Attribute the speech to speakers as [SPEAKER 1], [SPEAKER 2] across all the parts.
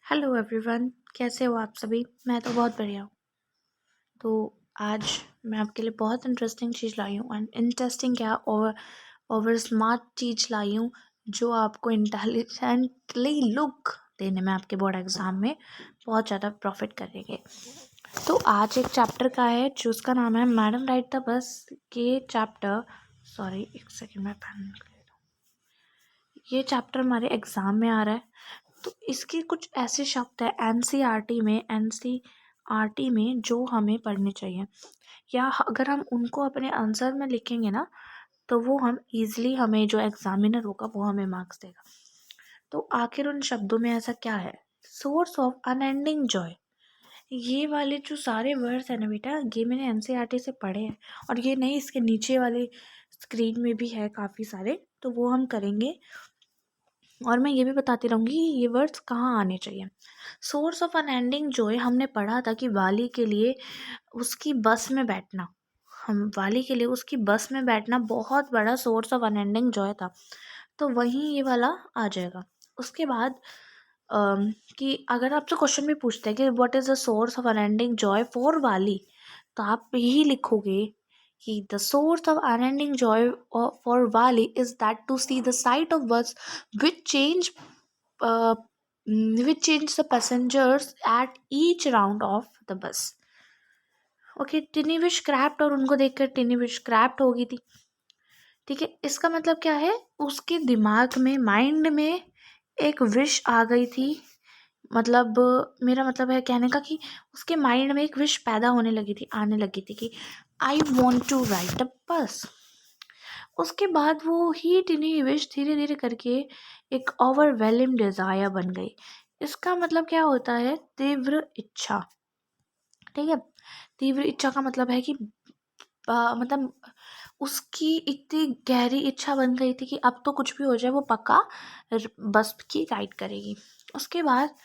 [SPEAKER 1] Hello everyone, कैसे हो आप सभी। मैं तो बहुत बढ़िया हूँ। तो आज मैं आपके लिए बहुत इंटरेस्टिंग चीज़ लाई हूँ। एंड इंटरेस्टिंग क्या, ओवर स्मार्ट चीज़ लाई हूँ जो आपको इंटेलिजेंटली लुक देने में आपके बोर्ड एग्ज़ाम में बहुत ज़्यादा प्रॉफिट करेंगे। तो आज एक चैप्टर का है जो उसका नाम है मैडम राइट द बस के चैप्टर। सॉरी, एक सेकेंड में पेन। ये चैप्टर हमारे एग्ज़ाम में आ रहा है। तो इसके कुछ ऐसे शब्द है एनसीईआरटी में जो हमें पढ़ने चाहिए, या अगर हम उनको अपने आंसर में लिखेंगे ना तो वो हम इजीली, हमें जो एग्जामिनर होगा वो हमें मार्क्स देगा। तो आखिर उन शब्दों में ऐसा क्या है? Source of unending Joy. ये वाले जो सारे वर्ड्स है ना बेटा, ये मैंने एनसीईआरटी से पढ़े हैं, और ये नहीं, इसके नीचे वाले स्क्रीन में भी है काफ़ी सारे, तो वो हम करेंगे। और मैं ये भी बताती रहूँगी ये वर्ड्स कहाँ आने चाहिए। सोर्स ऑफ अनएंडिंग जॉय हमने पढ़ा था कि वाली के लिए उसकी बस में बैठना, हम वाली के लिए उसकी बस में बैठना बहुत बड़ा सोर्स ऑफ अनएंडिंग जॉय था। तो वहीं ये वाला आ जाएगा। उसके बाद कि अगर आपसे क्वेश्चन भी पूछते हैं कि what is the source of unending Joy for वाली, तो आप यही लिखोगे कि the source of unending joy for Wali is that to see the sight of bus which change uh, the passengers at each round of the bus. Okay, टिनी wish crept, और उनको देखकर टिनी wish crept हो गई थी। ठीक है, इसका मतलब क्या है? उसके दिमाग में, माइंड में एक विश आ गई थी। मतलब मेरा मतलब है कहने का कि उसके माइंड में एक विश पैदा होने लगी थी, आने लगी थी कि आई वॉन्ट टू राइट अ बस। उसके बाद वो ही टिनी विश धीरे धीरे करके एक ओवरवेलम डिजायर बन गई। इसका मतलब क्या होता है? तीव्र इच्छा। ठीक है, तीव्र इच्छा का मतलब है कि मतलब उसकी इतनी गहरी इच्छा बन गई थी कि अब तो कुछ भी हो जाए वो पक्का बस की राइड करेगी। उसके बाद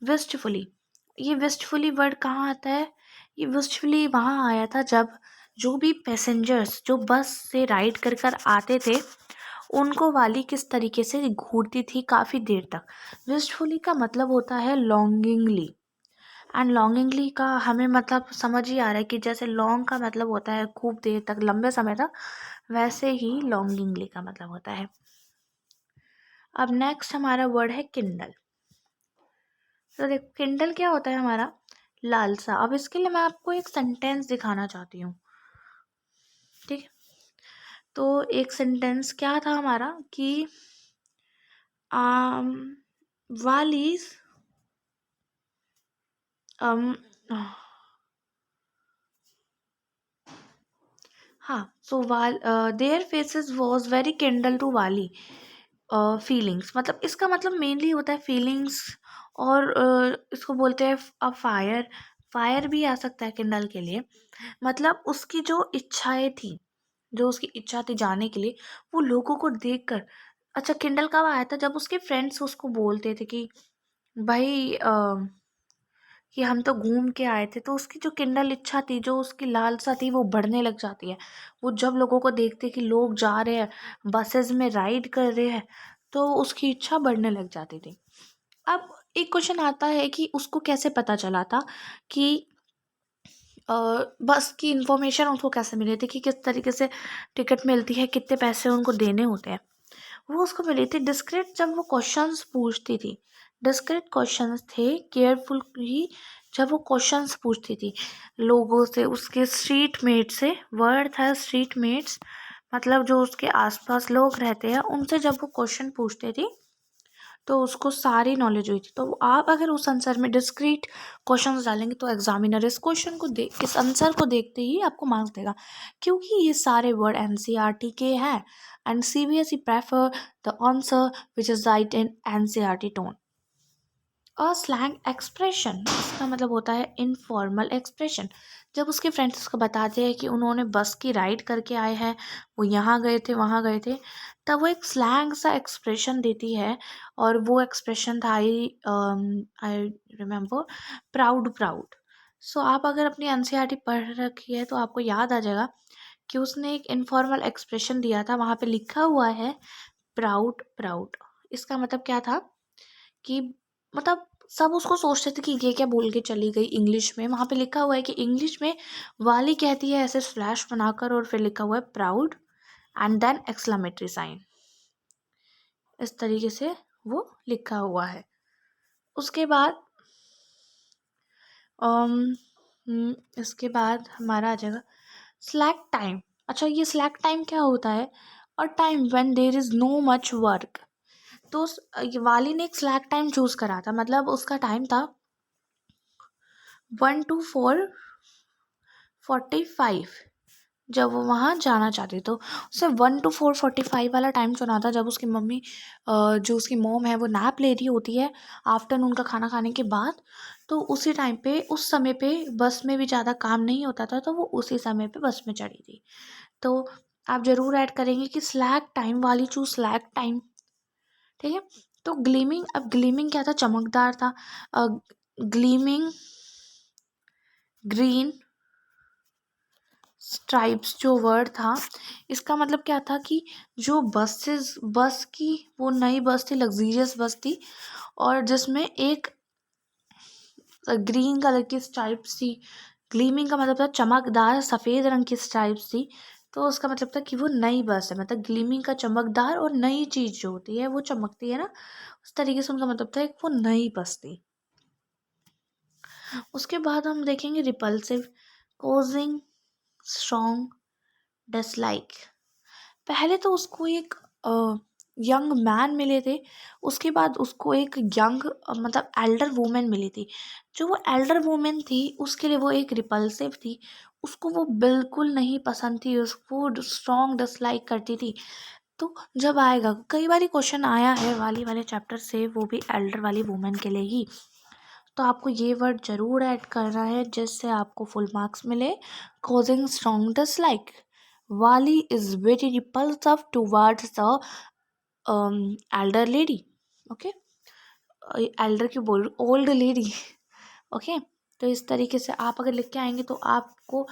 [SPEAKER 1] विस्टफुली, ये विस्टफुली वर्ड कहाँ आता है? ये विस्टफुली वहाँ आया था जब जो भी पैसेंजर्स जो बस से राइड कर कर आते थे उनको वाली किस तरीके से घूरती थी काफ़ी देर तक। विस्टफुली का मतलब होता है लॉन्गिंगली, एंड लॉन्गिंगली का हमें मतलब समझ ही आ रहा है कि जैसे लॉन्ग का मतलब होता है खूब देर तक, लंबे समय तक, वैसे ही लॉन्गिंगली का मतलब होता है। अब नेक्स्ट हमारा वर्ड है किंडल। तो देखो, किंडल क्या होता है हमारा? लालसा। अब इसके लिए मैं आपको एक सेंटेंस दिखाना चाहती हूँ। ठीक है, तो एक सेंटेंस क्या था हमारा कि वालीज हाँ, so wall their faces was very kindle to वाली फीलिंग्स। मतलब इसका मतलब मेनली होता है फीलिंग्स, और इसको बोलते हैं फायर। फायर भी आ सकता है किंडल के लिए। मतलब उसकी जो इच्छाएं थी, जो उसकी इच्छा थी जाने के लिए, वो लोगों को देखकर। अच्छा, किंडल कब आया था? जब उसके फ्रेंड्स उसको बोलते थे कि भाई कि हम तो घूम के आए थे, तो उसकी जो किंडल इच्छा थी, जो उसकी लालसा थी, वो बढ़ने लग जाती है। वो जब लोगों को देखते कि लोग जा रहे हैं, बसेस में राइड कर रहे हैं, तो उसकी इच्छा बढ़ने लग जाती थी। अब एक क्वेश्चन आता है कि उसको कैसे पता चला था कि बस की इंफॉर्मेशन उसको कैसे मिली थी कि किस तरीके से टिकट मिलती है, कितने पैसे उनको देने होते हैं। वो उसको मिली थी डिस्क्रीट, जब वो क्वेश्चंस पूछती थी। डिस्क्रीट क्वेश्चंस थे, केयरफुली जब वो क्वेश्चंस पूछती थी लोगों से, उसके स्ट्रीट मेट से। वर्ड था स्ट्रीट मेट्स, मतलब जो उसके आसपास लोग रहते हैं उनसे जब वो क्वेश्चन पूछते थे तो उसको सारी नॉलेज हुई थी। तो आप अगर उस आंसर में डिस्क्रीट क्वेश्चंस डालेंगे तो एग्जामिनर इस क्वेश्चन को इस आंसर को देखते ही आपको मार्क्स देगा, क्योंकि ये सारे वर्ड एनसीईआरटी के हैं। And CBSE prefer the answer which is right in NCERT tone. A slang expression, इसका मतलब होता है इनफॉर्मल एक्सप्रेशन। जब उसके फ्रेंड्स उसको बताते हैं कि उन्होंने बस की राइड करके आए हैं, वो यहाँ गए थे वहाँ गए थे, तब वो एक स्लैंग सा एक्सप्रेशन देती है। और वो एक्सप्रेशन था आई रिमेम्बर, प्राउड प्राउड। सो आप अगर अपनी एनसीईआरटी पढ़ रखी है तो आपको याद आ जाएगा कि उसने एक इनफॉर्मल एक्सप्रेशन दिया था, वहाँ पे लिखा हुआ है प्राउड प्राउड। इसका मतलब क्या था कि मतलब सब उसको सोचते थे कि ये क्या बोल के चली गई इंग्लिश में। वहाँ पे लिखा हुआ है कि इंग्लिश में वाली कहती है ऐसे स्लैश बनाकर, और फिर लिखा हुआ है proud and then exclamatory sign, इस तरीके से वो लिखा हुआ है। उसके बाद इसके बाद हमारा आ जाएगा स्लैक टाइम। अच्छा, ये स्लैक टाइम क्या होता है? और time when there is no much work. तो ये वाली ने एक स्लैक टाइम चूज़ करा था, मतलब उसका टाइम था 1 to 4:45, जब वो वहाँ जाना चाहती। तो उसने 1 to 4:45 वाला टाइम चुना था, जब उसकी मम्मी जो उसकी मॉम है वो नैप ले रही होती है आफ्टरनून का खाना खाने के बाद। तो उसी टाइम पे, उस समय पे बस में भी ज़्यादा काम नहीं होता था, तो वो उसी समय पे बस में चढ़ी थी। तो आप ज़रूर ऐड करेंगे कि स्लैक टाइम वाली चूज स्लैक टाइम। ठीक है। तो ग्लीमिंग, अब ग्लीमिंग क्या था? चमकदार था। ग्लीमिंग ग्रीन स्ट्राइप्स जो वर्ड था, इसका मतलब क्या था कि जो बस की वो नई बस थी, लग्जीरियस बस थी, और जिसमें एक ग्रीन कलर की स्ट्राइप्स थी। ग्लीमिंग का मतलब था चमकदार, सफ़ेद रंग की स्ट्राइप्स थी। तो उसका मतलब था कि वो नई बस है, मतलब ग्लीमिंग का चमकदार, और नई चीज़ जो होती है वो चमकती है ना, उस तरीके से उनका मतलब था एक वो नई बस थी। उसके बाद हम देखेंगे रिपल्सिव, कोजिंग स्ट्रॉन्ग डिसलाइक। पहले तो उसको एक यंग मैन मिले थे, उसके बाद उसको एक यंग मतलब एल्डर वूमेन मिली थी। जो वो एल्डर वूमेन थी उसके लिए वो एक रिपल्सिव थी, उसको वो बिल्कुल नहीं पसंद थी, उसको स्ट्रॉन्ग डिसलाइक करती थी। तो जब आएगा, कई बार क्वेश्चन आया है वाली वाले चैप्टर से, वो भी एल्डर वाली वूमेन के लिए ही। तो आपको ये वर्ड ज़रूर ऐड करना है जिससे आपको फुल मार्क्स मिले। कॉजिंग स्ट्रॉन्ग डिसलाइक, वाली is very repulsive towards the Elder lady. Okay, Elder क्यों बोल रही, ओल्ड लेडी। ओके, तो इस तरीके से आप अगर लिख के आएंगे तो आपको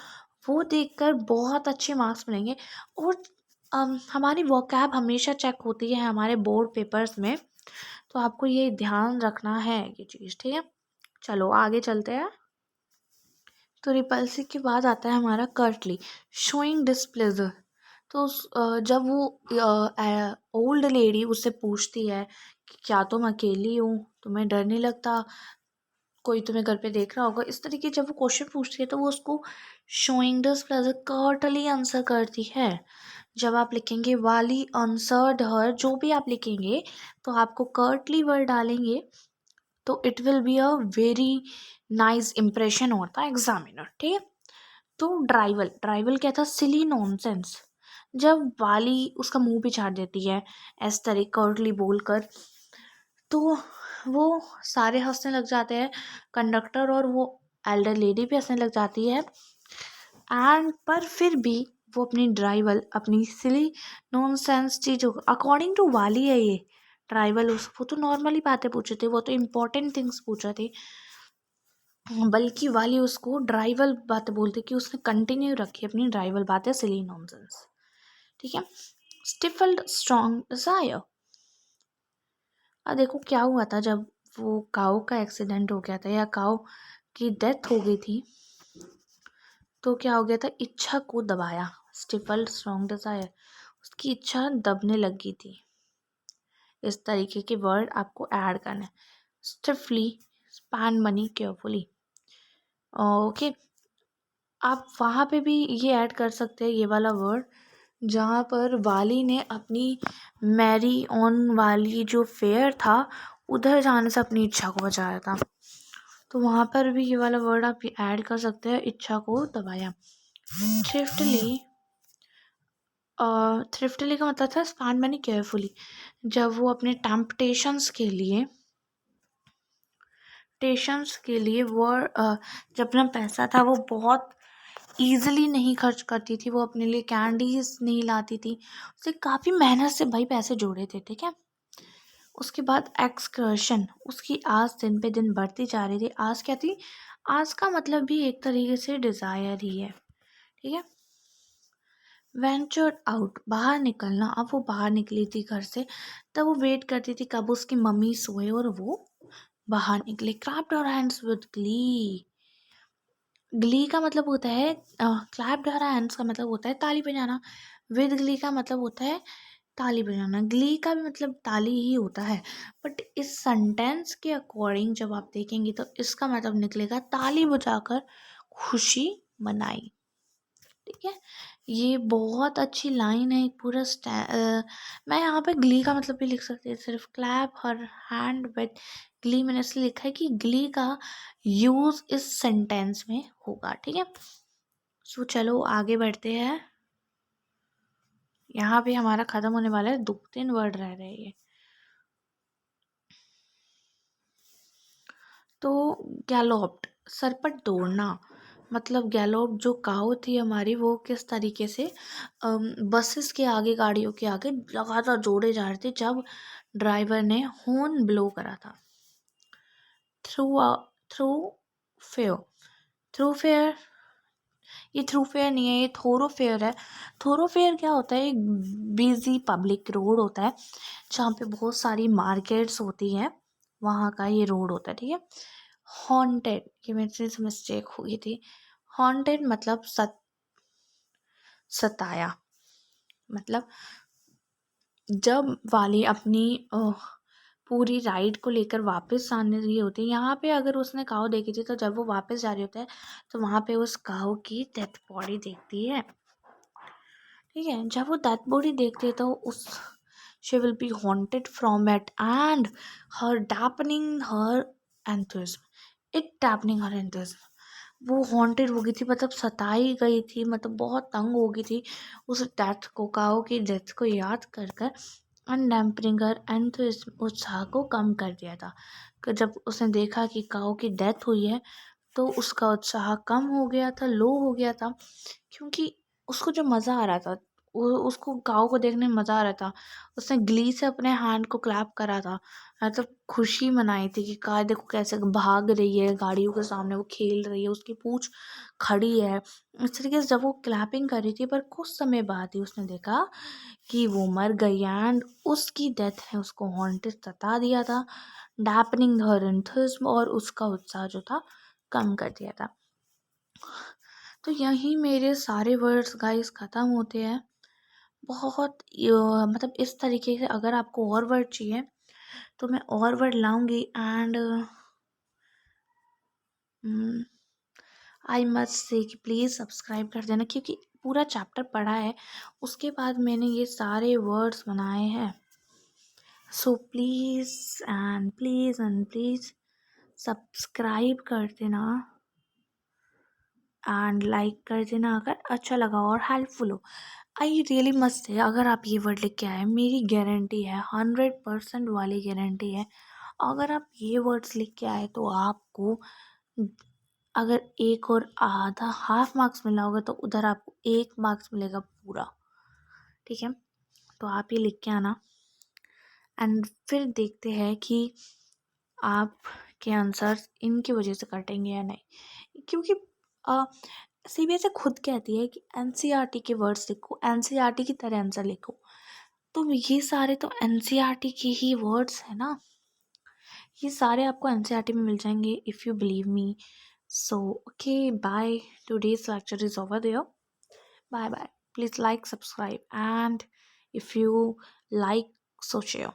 [SPEAKER 1] वो देखकर बहुत अच्छे मार्क्स मिलेंगे। और हमारी वोकैब हमेशा चेक होती है हमारे बोर्ड पेपर्स में, तो आपको ये ध्यान रखना है ये चीज़। ठीक है, चलो आगे चलते हैं। तो रिपल्सिव के बाद आता है हमारा कर्टली, शोइंग डिस्प्लेजर। तो जब वो ओल्ड लेडी उससे पूछती है कि क्या तुम अकेली हो, तुम्हें डर नहीं लगता, कोई तुम्हें घर पे देख रहा होगा, इस तरीके जब वो क्वेश्चन पूछती है तो वो उसको शोइंग डिस्प्लेजर कर्टली आंसर करती है। जब आप लिखेंगे वाली आंसर्ड हर, जो भी आप लिखेंगे तो आपको कर्टली वर्ड डालेंगे, तो it will be a very nice impression होता है एग्जामिनर। ठीक है। तो ड्राइवल, ड्राइवल क्या था? सिली नॉनसेंस। जब वाली उसका मुंह भी छाट देती है इस तरह कर्टली बोलकर, तो वो सारे हंसने लग जाते हैं, कंडक्टर और वो एल्डर लेडी भी हंसने लग जाती है। एंड पर फिर भी वो अपनी ड्राइवल, अपनी सिली नॉनसेंस चीज़ों, अकॉर्डिंग टू वाली है ये ड्राइवल, उस वो तो नॉर्मली बातें पूछे थे, वो तो इम्पोर्टेंट थिंग्स पूछा थे, बल्कि वाली उसको ड्राइवल बातें बोलती कि उसने कंटिन्यू रखी अपनी ड्राइवल बातें, सिली नॉनसेंस। ठीक है। स्टिफल्ड स्ट्रॉन्ग डिजायर। अब देखो क्या हुआ था, जब वो काऊ का एक्सीडेंट हो गया था या काऊ की डेथ हो गई थी, तो क्या हो गया था? इच्छा को दबाया, स्टिफल्ड स्ट्रॉन्ग डिजायर, उसकी इच्छा दबने लगी थी। इस तरीके के वर्ड आपको ऐड करना है। स्टिफली, स्पैंड मनी केयरफुली। ओके, आप वहाँ पे भी ये ऐड कर सकते हैं ये वाला वर्ड, जहाँ पर वाली ने अपनी मैरी ऑन वाली जो फेयर था उधर जाने से अपनी इच्छा को बचाया था, तो वहाँ पर भी ये वाला वर्ड आप ऐड कर सकते हैं, इच्छा को दबाया। थ्रिफ्टली, थ्रिफ्टली का मतलब था स्पेंड मनी केयरफुली। जब वो अपने टेम्पटेशंस के लिए वो जब अपना पैसा था वो बहुत ईजिली नहीं खर्च करती थी, वो अपने लिए कैंडीज नहीं लाती थी, उसे काफ़ी मेहनत से भाई पैसे जोड़े थे। ठीक है। उसके बाद एक्सकर्शन, उसकी आस दिन पे दिन बढ़ती जा रही थी। आस क्या थी? आस का मतलब भी एक तरीके से डिज़ायर ही है। ठीक है। वेंचर आउट, बाहर निकलना। अब वो बाहर निकली थी घर से, तब वो वेट करती थी कब उसकी मम्मी सोए और वो बाहर निकले। Clapped our hands with glee. Glee का मतलब होता है, क्लैप्ड आवर हैंड्स का मतलब होता है ताली बजाना। विद ग्ली का मतलब होता है ताली बजाना। ग्ली का भी मतलब ताली ही होता है, बट इस सेंटेंस के अकॉर्डिंग जब आप देखेंगे तो इसका मतलब निकलेगा ताली बजाकर खुशी मनाई। ठीक है, ये बहुत अच्छी लाइन है। एक पूरा मैं यहाँ पे ग्ली का मतलब भी लिख सकती हूँ, सिर्फ clap her hand with Glee मैंने इसलिए लिखा है कि ग्ली का यूज इस सेंटेंस में होगा। ठीक है, सो चलो आगे बढ़ते हैं। यहाँ पे हमारा खत्म होने वाला है, 2-3 वर्ड रह रहे हैं ये। तो गैलोप्ड, सरपट दौड़ना। मतलब गैलोप जो काऊ थी हमारी, वो किस तरीके से बसेस के आगे, गाड़ियों के आगे लगातार जोड़े जा रहे थे जब ड्राइवर ने हॉर्न ब्लो करा था। Through through fair, through fair, ये थ्रू फेयर नहीं है, ये थोरोफेयर है। थोरोफेयर क्या होता है? एक बिजी पब्लिक रोड होता है जहाँ पे बहुत सारी मार्केट्स होती हैं, वहाँ का ये रोड होता है। ठीक है, हॉन्टेड, ये मेरे से मिस्टेक हुई थी। हॉन्टेड मतलब सताया। मतलब जब वाली अपनी पूरी राइड को लेकर वापस आने रही होती है, यहाँ पे अगर उसने काऊ देखी थी तो जब वो वापस जा रही होता है तो वहाँ पे उस काऊ की डेथ बॉडी देखती है। ठीक है, जब वो डेथ बॉडी देखती है तो उस she will be haunted from it and her dampening her enthusiasm, it dampening her enthusiasm. वो हॉन्टेड हो गई थी, मतलब सताई गई थी, मतलब बहुत तंग हो गई थी उस डेथ को, काओ की डेथ को याद कर कर। अनडैम्पनिंग हर एंथुसिज्म, उत्साह को कम कर दिया था। कि जब उसने देखा कि काओ की डेथ हुई है तो उसका उत्साह कम हो गया था, लो हो गया था, क्योंकि उसको जो मज़ा आ रहा था, वो उसको काऊ को देखने में मज़ा आ रहा था। उसने ग्ली से अपने हैंड को क्लैप करा था, मतलब खुशी मनाई थी कि कार देखो कैसे भाग रही है, गाड़ियों के सामने वो खेल रही है, उसकी पूंछ खड़ी है। इस तरीके से जब वो क्लैपिंग कर रही थी, पर कुछ समय बाद ही उसने देखा कि वो मर गई एंड उसकी डेथ ने उसको हॉन्टेड सता दिया था, डैपनिंग हर एंथुसिज्म, और उसका उत्साह जो था कम कर दिया था। तो यहीं मेरे सारे वर्ड्स गाइस ख़त्म होते हैं। बहुत मतलब इस तरीके से अगर आपको और वर्ड चाहिए तो मैं और वर्ड लाऊंगी। एंड आई मस्ट से कि प्लीज़ सब्सक्राइब कर देना, क्योंकि पूरा चैप्टर पढ़ा है उसके बाद मैंने ये सारे वर्ड्स बनाए हैं। So please and please and please subscribe कर देना एंड लाइक कर देना अगर अच्छा लगा और हेल्पफुल हो। आई रियली मस्ट है, अगर आप ये वर्ड लिख के आए, मेरी गारंटी है, 100% वाली गारंटी है, अगर आप ये वर्ड्स लिख के आए तो आपको अगर एक और आधा हाफ मार्क्स मिला होगा तो उधर आपको 1 मार्क्स मिलेगा पूरा। ठीक है, तो आप ये लिख के आना एंड फिर देखते हैं कि आपके आंसर्स इनकी वजह से कटेंगे या नहीं, क्योंकि सीबीएसई खुद कहती है कि एनसीईआरटी के वर्ड्स लिखो, एनसीईआरटी की तरह आंसर लिखो। तो ये सारे तो एनसीईआरटी के ही वर्ड्स है ना, ये सारे आपको एनसीईआरटी में मिल जाएंगे, if you believe me. So okay, bye, today's lecture is over there. Bye bye, please like, subscribe, and if you like, so share.